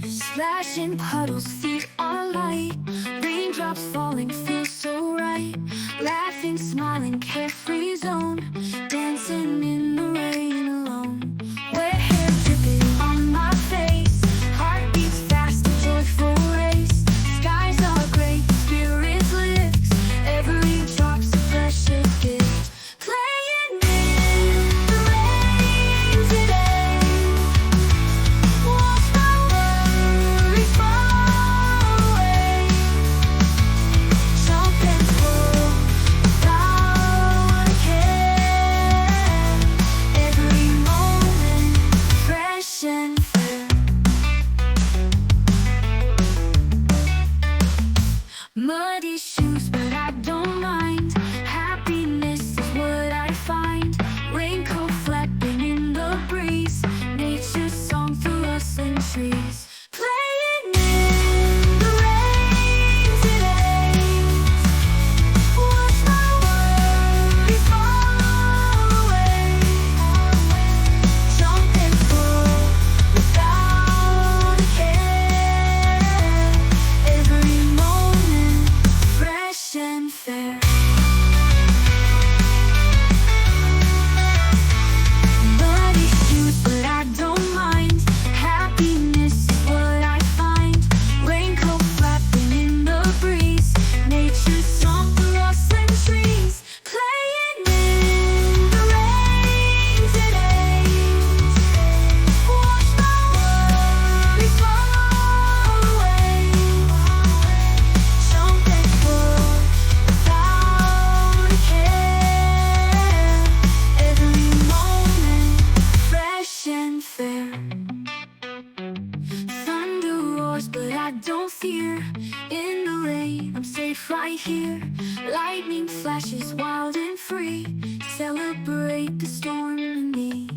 Splashing puddles, feet on light. Raindrops falling, feel so right. Laughing, smiling, carefree zone. Dancing in the rain alone. Wet hair dripping on my face. Heart beats fast, a joyful race. Skies are gray, spirits lift. Every drop's a precious gift. Playing in the rain today. Watch my worries fall away. Jump and flow without a care. Every moment fresh and fair. Muddy shoes, but I don't mind. Happiness is what I find. Raincoat flapping in the breeze. Nature's song through rustling trees. Playing in the rain today. Watch my worries fall away. Jump and flow without a care. Every moment fresh and fair. Muddy shoes, but I don't mind. Happiness is what I find. Raincoat flapping in the breeze. Nature's song through rustling trees. Playing in the rain today. Watch my worries fall away. Jump and flow without a care. Every moment fresh and fair. Thunder roars, but I don't fear. In the rain, I'm safe right here. Lightning flashes wild and free. Celebrate the storm in me.